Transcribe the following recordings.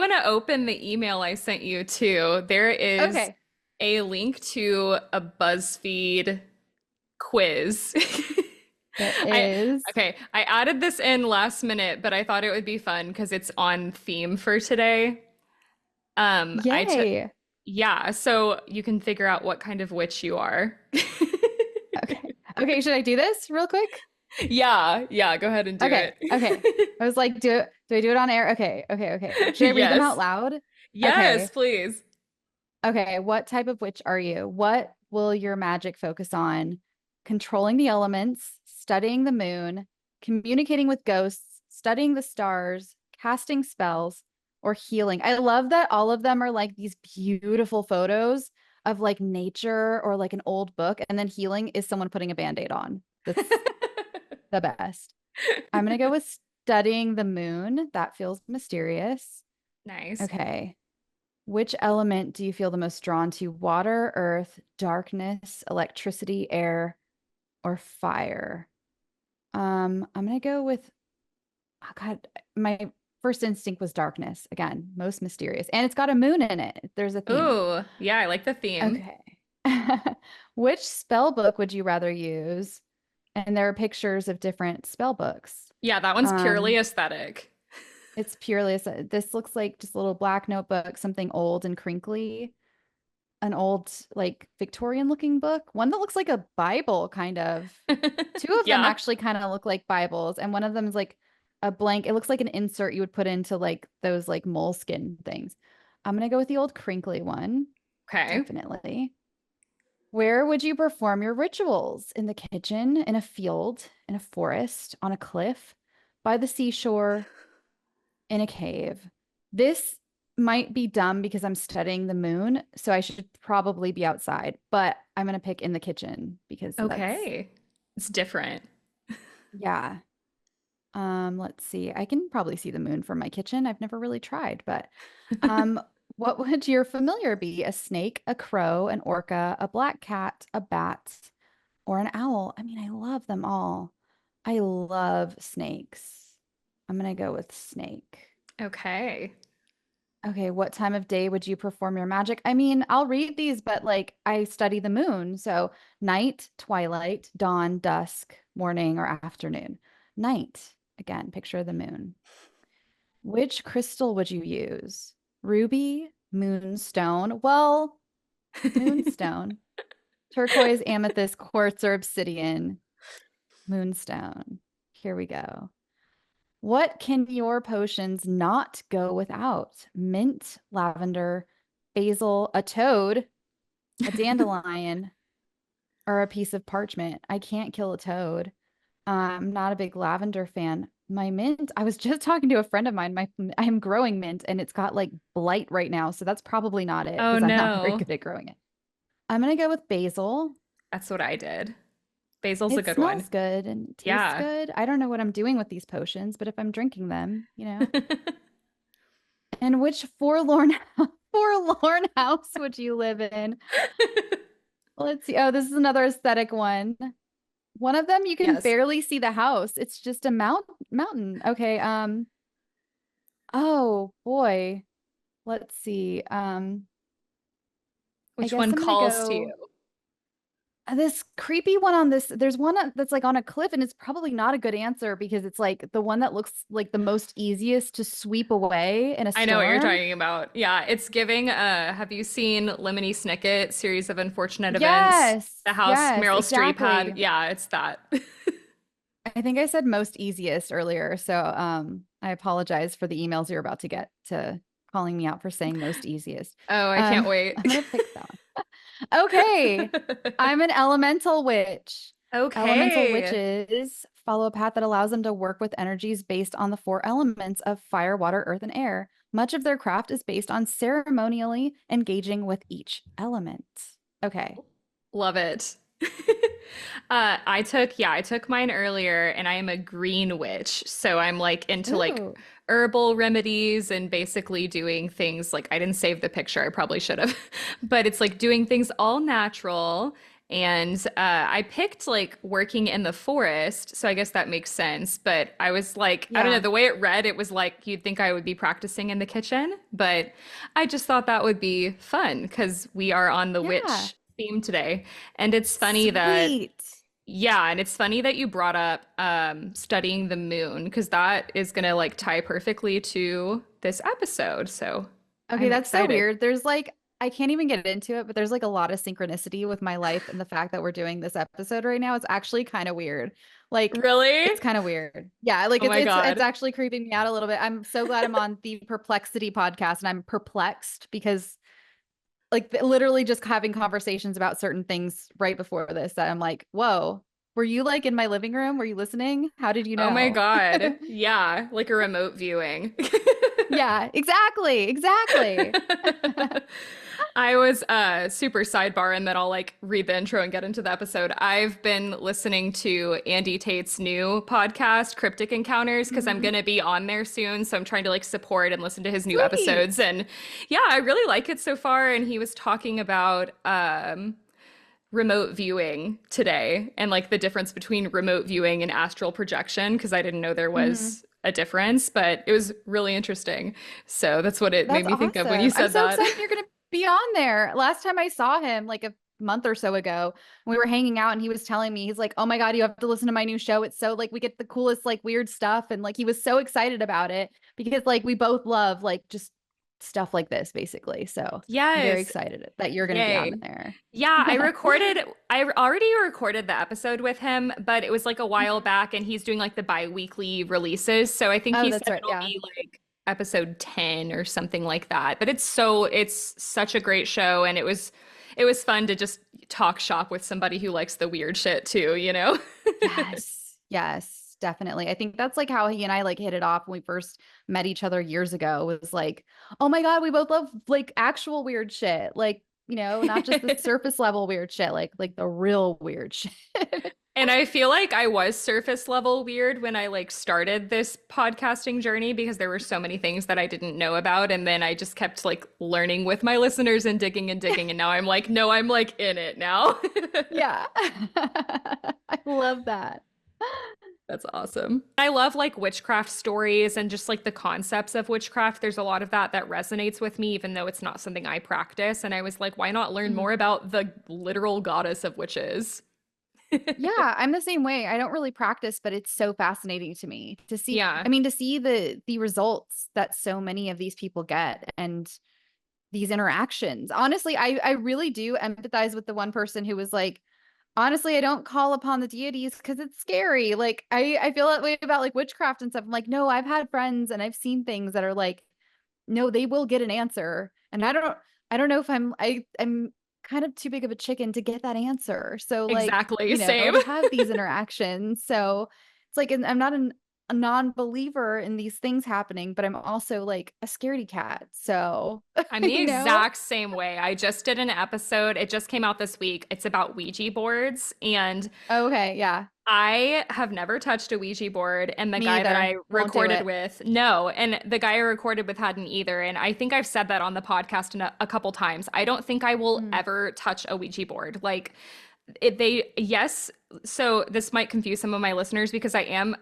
want to open the email I sent you too. There is Okay. a link to a BuzzFeed quiz. There I is. okay, I added this in last minute, but I thought it would be fun because it's on theme for today. I took Yay. yeah, so you can figure out what kind of witch you are. Okay. Okay, should I do this real quick? Yeah, yeah, go ahead and do Okay. it. Okay. I was like, do I do it on air? Okay. Okay. Okay. Should I read them out Yes. loud? Yes, Okay. please. Okay. What type of witch are you? What will your magic focus on? Controlling the elements, studying the moon, communicating with ghosts, studying the stars, casting spells, or healing. I love that all of them are like these beautiful photos of like nature or like an old book, and then healing is someone putting a band-aid on. That's the best. I'm gonna go with studying the moon. That feels mysterious. Nice. Okay. Which element do you feel the most drawn to? Water, earth, darkness, electricity, air, or fire? I'm gonna go with oh God, my first instinct was darkness. Again, most mysterious. And it's got a moon in it. There's a theme. Ooh, yeah, I like the theme. Okay. Which spell book would you rather use? And there are pictures of different spell books. Yeah, that one's purely Um, aesthetic. it's purely this looks like just a little black notebook, something old and crinkly, an old like Victorian looking book, one that looks like a Bible kind of. Two of them Yeah. actually kind of look like Bibles, and one of them is like a blank. It looks like an insert you would put into like those like moleskin things. I'm gonna go with the old crinkly one, Okay. definitely. Where would you perform your rituals? In the kitchen, in a field, in a forest, on a cliff, by the seashore, in a cave? This might be dumb because I'm studying the moon, so I should probably be outside, but I'm gonna pick in the kitchen because that's, Okay. It's different. yeah. Let's see. I can probably see the moon from my kitchen. I've never really tried, but um, what would your familiar be? A snake, a crow, an orca, a black cat, a bat, or an owl? I mean, I love them all. I love snakes. I'm gonna go with snake. Okay. Okay, what time of day would you perform your magic? I mean, I'll read these, but like I study the moon. So night, twilight, dawn, dusk, morning, or afternoon. Night. Again, picture the moon. Which crystal would you use? Ruby, moonstone. Well, moonstone. Turquoise, amethyst, quartz, or obsidian. Moonstone. Here we go. What can your potions not go without? Mint, lavender, basil, a toad, a dandelion, or a piece of parchment. I can't kill a toad. I'm not a big lavender fan. My mint, I was just talking to a friend of mine. I'm growing mint and it's got like blight right now, so that's probably not it Oh because I'm not very no. good at growing it. I'm gonna go with basil. That's what I did. Basil's a It good one. smells good and tastes Yeah. good. I don't know what I'm doing with these potions, but if I'm drinking them, you know. And which forlorn forlorn house would you live in? Let's see. Oh, this is another aesthetic one. One of them you can Yes. barely see the house. It's just a mountain. Okay. Oh boy. Let's see. I Which guess one I'm gonna calls to go you? this creepy one on this. There's one that's like on a cliff, and it's probably not a good answer because it's like the one that looks like the most easiest to sweep away in a I know what you're storm. talking about. Yeah, it's giving have you seen Lemony Snicket, Series of Unfortunate Events? Yes, The house yes, Meryl Streep had. exactly. Yeah, it's that. I think I said most easiest earlier, so I apologize for the emails you're about to get to calling me out for saying most easiest. Oh, I can't Um, wait. I'm gonna pick that one. Okay, I'm an elemental witch. Elemental Okay. witches follow a path that allows them to work with energies based on the four elements of fire, water, earth, and air. Much of their craft is based on ceremonially engaging with each element. Okay. Love it. I took mine earlier and I am a green witch. So I'm like into like Ooh. herbal remedies and basically doing things like I didn't save the picture, I probably should have. But it's like doing things all natural And I picked like working in the forest, so I guess that makes sense. But I was like, I don't know, Yeah. the way it read, it was like you'd think I would be practicing in the kitchen, but I just thought that would be fun because we are on the Yeah. witch theme today. And it's funny that, Sweet. yeah, and it's funny that you brought up studying the moon because that is gonna like tie perfectly to this episode. So Okay, I'm that's so excited. weird. There's like, I can't even get into it, but there's like a lot of synchronicity with my life and the fact that we're doing this episode right now. It's actually kind of weird. Like, Really? it's kind of weird. Yeah, like Oh my it's God. actually creeping me out a little bit. I'm so glad I'm on the Perplexity podcast and I'm perplexed because like literally just having conversations about certain things right before this that I'm like, whoa, were you like in my living room? Were you listening? How did you Oh my know? God. Yeah, like a remote viewing. Yeah, exactly. Exactly. I was super sidebar and then I'll like read the intro and get into the episode. I've been listening to Andy Tate's new podcast, Cryptic Encounters, because I'm Mhm. gonna be on there soon. So I'm trying to like support and listen to his new episodes. Sweet. And yeah, I really like it so far. And he was talking about remote viewing today and like the difference between remote viewing and astral projection because I didn't know there Mhm. was a difference, but it was really interesting. So that's what it made That's me think of when you awesome. I'm said so that. excited you're going to be on there. Last time I saw him, like a month or so ago, we were hanging out and he was telling me, he's like, oh my God, you have to listen to my new show. It's so like we get the coolest, like weird stuff. And like he was so excited about it because like we both love like just stuff like this, basically. So I'm very Yes. excited that you're going to be on Yay. there. Yeah, I already recorded the episode with him, but it was like a while Mhm. back and he's doing like the bi-weekly releases. So I think Oh, he said that's right. it'll Yeah. be like episode 10 or something like that. But it's such a great show and it was fun to just talk shop with somebody who likes the weird shit too, you know? Yes. Yes, definitely. I think that's like how he and I like hit it off when we first met each other years ago. It was like, oh my God, we both love like actual weird shit. Like, not just the surface level weird shit, like the real weird shit. And I feel like I was surface level weird when I like started this podcasting journey because there were so many things that I didn't know about. And then I just kept like learning with my listeners and digging. And now I'm like, no, I'm like in it now. Yeah. I love that. That's awesome. I love like witchcraft stories and just like the concepts of witchcraft. There's a lot of that that resonates with me, even though it's not something I practice. And I was like, why not learn more Mhm. about the literal goddess of witches? Yeah, I'm the same way. I don't really practice, but it's so fascinating to me to see. Yeah. I mean, to see the results that so many of these people get and these interactions. Honestly, I really do empathize with the one person who was like, honestly, I don't call upon the deities because it's scary. Like I feel that way about like witchcraft and stuff. I'm like, no, I've had friends and I've seen things that are like, no, they will get an answer. And I don't know if I'm kind of too big of a chicken to get that answer. So like, Exactly. Same. to have these interactions. So it's like I'm not a non-believer in these things happening, but I'm also like a scaredy cat. So, I'm the you know? exact same way. I just did an episode. It just came out this week. It's about Ouija boards. And Okay, yeah. I have never touched a Ouija board. And the Me guy that either. I Won't do recorded it. with, no. And the guy I recorded with hadn't either. And I think I've said that on the podcast a couple times. I don't think I will Mm. ever touch a Ouija board. Like, yes. So this might confuse some of my listeners because I am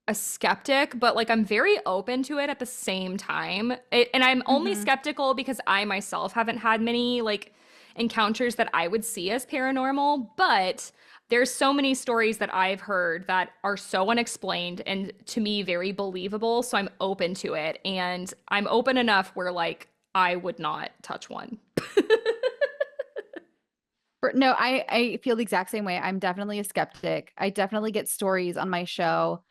a skeptic, but like I'm very open to it at the same time. And I'm only Hmm. skeptical because I myself haven't had many like encounters that I would see as paranormal, but there's so many stories that I've heard that are so unexplained and to me very believable, so I'm open to it and I'm open enough where like I would not touch one. No, I feel the exact same way. I'm definitely a skeptic. I definitely get stories on my show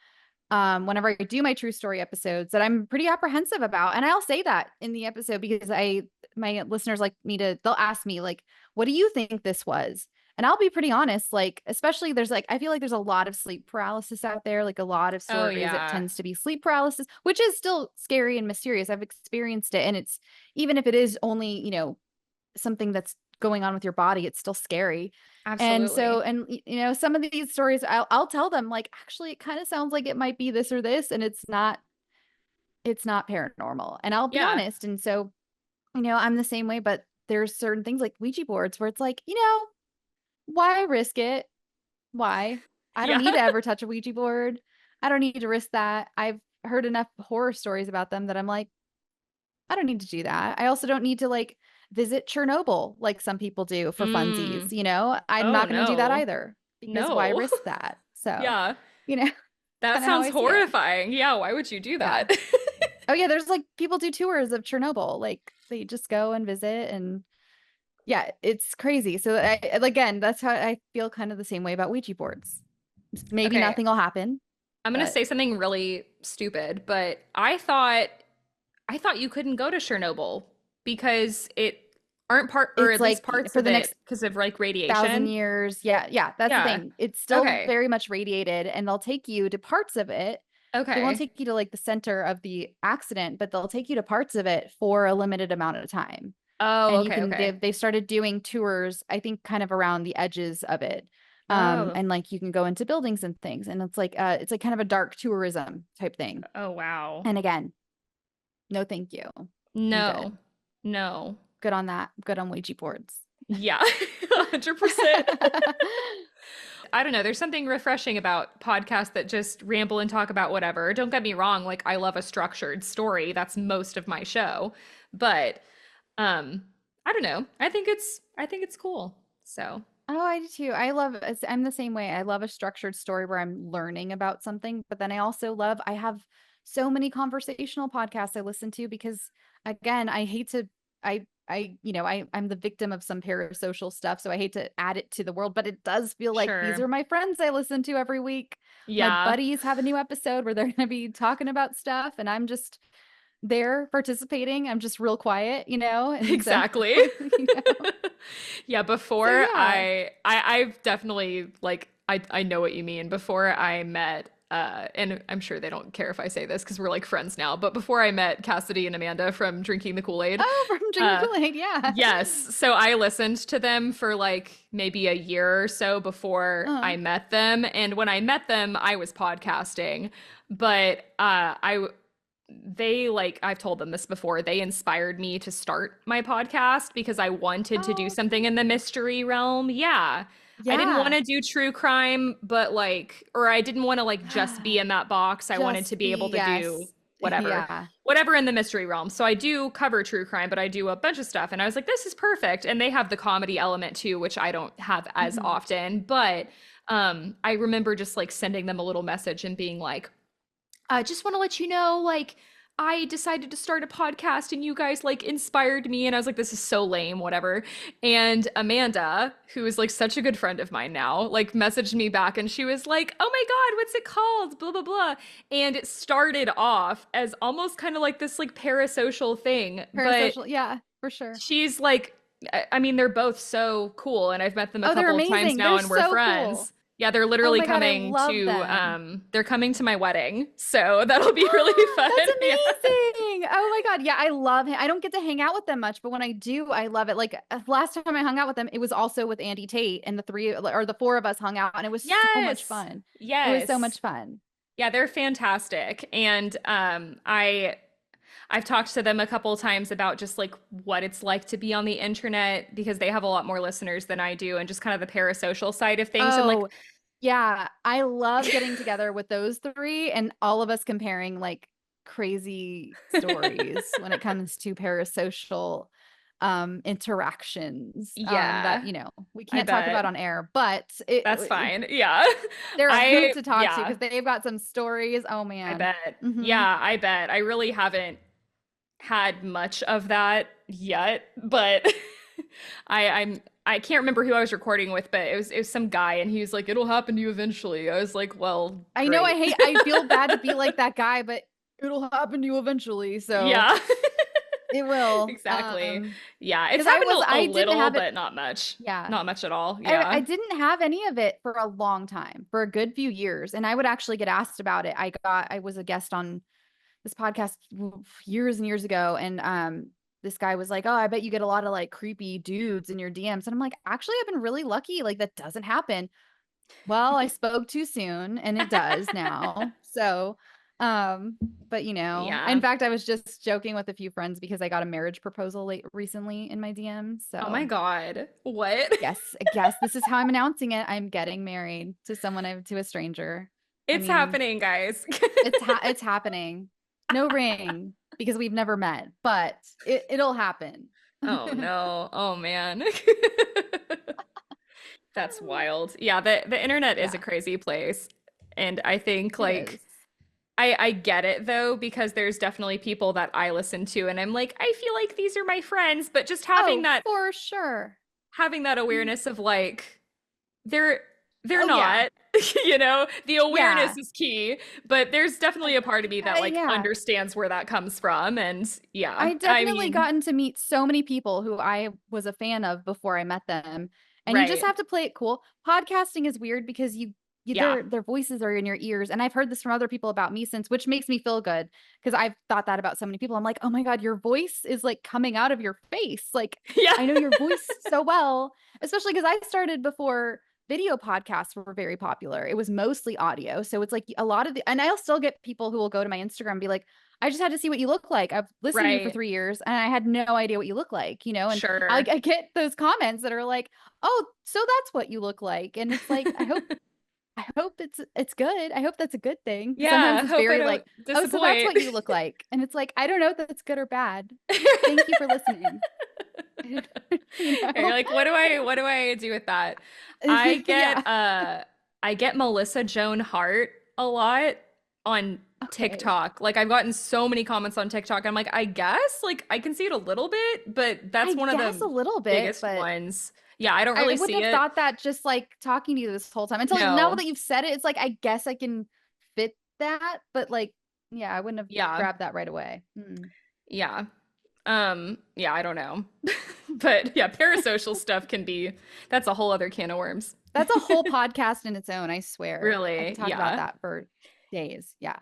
whenever I do my true story episodes that I'm pretty apprehensive about. And I'll say that in the episode because my listeners like me to, they'll ask me, like, what do you think this was? And I'll be pretty honest, like, especially there's like, I feel like there's a lot of sleep paralysis out there, like a lot of Oh stories, it yeah. tends to be sleep paralysis, which is still scary and mysterious. I've experienced it. And it's, even if it is only, something that's going on with your body, it's still scary. And so, Absolutely. and some of these stories, I'll tell them like, actually, it kind of sounds like it might be this or this, and it's not paranormal. And I'll be Yeah. honest. And so, I'm the same way, but there's certain things like Ouija boards where it's like, why risk it? Why? I don't Yeah. need to ever touch a Ouija board. I don't need to risk that. I've heard enough horror stories about them that I'm like, I don't need to do that. I also don't need to like visit Chernobyl like some people do for funsies, Mm. you know? I'm Oh not going to do that no. either because why No. risk that? So, Yeah. you know, That kind of how sounds I see it. horrifying. Yeah, why would you do Yeah. that? Oh yeah, there's like people do tours of Chernobyl. Like they just go and visit and yeah, it's crazy. So again, that's how I feel kind of the same way about Ouija boards. Maybe Okay, nothing will happen, I'm gonna but say something really stupid, but I thought you couldn't go to Chernobyl because it aren't part, or it's at least like parts for of the it next because of like 1,000 radiation. years. Yeah, yeah, that's the Yeah. thing. It's still Okay. very much radiated, and they'll take you to parts of it. They won't Okay. take you to like the center of the accident, but they'll take you to parts of it for a limited amount of time. Oh, And you okay, can okay. they started doing tours, I think, kind of around the edges of it. Oh. And like you can go into buildings and things, and it's like kind of a dark tourism type thing. Oh, wow. And again, no thank you. I'm No. good. No. Good on that. Good on Ouija boards. Yeah. 100%. I don't know. There's something refreshing about podcasts that just ramble and talk about whatever. Don't get me wrong, like I love a structured story. That's most of my show. But I don't know. I think it's cool. So, Oh, I do too. I'm the same way. I love a structured story where I'm learning about something, but then I have so many conversational podcasts I listen to because again, I hate to, I'm the victim of some parasocial stuff. So I hate to add it to the world, but it does feel like these sure. are my friends I listen to every week. My Yeah, buddies have a new episode where they're going to be talking about stuff and I'm just there participating. I'm just real quiet, and so, exactly. you know, Yeah, so before yeah. I've definitely like I know what you mean. Before I met and I'm sure they don't care if I say this because we're like friends now, but before I met Cassidy and Amanda from Drinking the Kool-Aid, Oh, from drinking uh Kool-Aid, yeah. yes, so I listened to them for like maybe a year or so before Uh, I met them, and when I met them, I was podcasting, but I they like I've told them this before, they inspired me to start my podcast because I wanted to do oh, something in the mystery realm. Yeah. I didn't want yeah. to do true crime, but like, or I didn't want to like just be in that box. I wanted to Just be able be, to do yes. whatever, Yeah. whatever in the mystery realm. So I do cover true crime, but I do a bunch of stuff. And I was like, this is perfect. And they have the comedy element too, which I don't have as Mhm. often. But I remember just like sending them a little message and being like, I just want to let you know, like, I decided to start a podcast and you guys like inspired me. And I was like, this is so lame, whatever. And Amanda, who is like such a good friend of mine now, like messaged me back and she was like, oh my God, what's it called? Blah, blah, blah. And it started off as almost kind of like this like parasocial thing. But Parasocial, yeah, for sure. she's like, I mean, they're both so cool. And I've met them a Oh, they're couple of times amazing. now They're and we're so cool. friends. Yeah, they're Oh literally my God, I coming love to them. they're coming to my wedding. So that'll be really fun. That's Yeah. amazing. Oh my God. Yeah, I love him. I don't get to hang out with them much, but when I do, I love it. Like last time I hung out with them, it was also with Andy Tate and the three or the four of us hung out and it was so much Yes. fun. It was so Yes. much fun. Yeah, they're fantastic. And I've talked to them a couple times about just like what it's like to be on the internet because they have a lot more listeners than I do and just kind of the parasocial side of things and like Oh, yeah. I love getting together with those three and all of us comparing like crazy stories when it comes to parasocial interactions that yeah, we I can't talk about bet. on air, but That's fine. Yeah. they're a hoot to talk to Yeah, because they've got some stories. Oh I man. bet. Hmm. Yeah, I bet. I really haven't had much of that yet, but I can't remember who I was recording with, but it was some guy and he was like, it'll happen to you eventually. I was like, well, I know great. I feel bad to be like that guy, but it'll happen to you eventually. So Yeah. it will. Exactly. Yeah, it's Because happened a I didn't little, have it. but not much. Yeah. Not much at all. I Yeah. didn't have any of it for a long time, for a good few years. And I would actually get asked about it. I was a guest on this podcast years and years ago. And this guy was like, oh, I bet you get a lot of like creepy dudes in your DMs. And I'm like, actually, I've been really lucky. Like that doesn't happen. Well, I spoke too soon and it does now. So Um, but in Yeah. fact, I was just joking with a few friends because I got a marriage proposal recently in my DMs. Oh my So God. What? yes, I guess this is how I'm announcing it. I'm getting married to to a stranger. I It's mean, happening, guys. it's happening. No ring because we've never met, but it'll happen. Oh no. Oh man. That's wild. Yeah, the internet is a Yeah, crazy place. And I think it like is. I get it though, because there's definitely people that I listen to and I'm like, I feel like these are my friends, but just Oh, for sure. having that awareness of like they're they're Oh yeah. not, the awareness Yeah. is key, but there's definitely a part of me that like Yeah. understands where that comes from. And yeah, I I definitely mean, gotten to meet so many people who I was a fan of before I met them. And you just right. have to play it cool. Podcasting is weird because Yeah. their voices are in your ears. And I've heard this from other people about me since, which makes me feel good because I've thought that about so many people. I'm like, oh my God, your voice is like coming out of your face. Like Yeah. I know your voice so well, especially because I started before video podcasts were very popular. It was mostly audio. So it's like a lot of and I'll still get people who will go to my Instagram and be like, I just had to see what you look like. I've listened to you for Right. 3 years and I had no idea what you look like, and Sure. I get those comments that are like, oh, so that's what you look like. And it's like, I hope it's good. I hope that's a good thing. Because sometimes Yeah, it's hope I very don't like, oh, so that's disappoint. what you look like. And it's like, I don't know if that's good or bad. Thank you for listening. you And you're know? like, what do I do with that? I get Yeah. uh I get Melissa Joan Hart a lot on Okay. TikTok. Like I've gotten so many comments on TikTok. I'm like, I guess like I can see it a little bit, but that's I one of guess a the little bit, biggest but ones. Yeah, I don't I really wouldn't see have it. thought that just like talking to you this whole time until now No. that you've said it. It's like, I guess I can fit that, but like, yeah, I wouldn't have Yeah. grabbed that right away. Yeah. Yeah, I don't know. But yeah, parasocial stuff can be that's a whole other can of worms. That's a whole podcast in its own, I swear. I could Really. talk about Yeah. that for days. Yeah.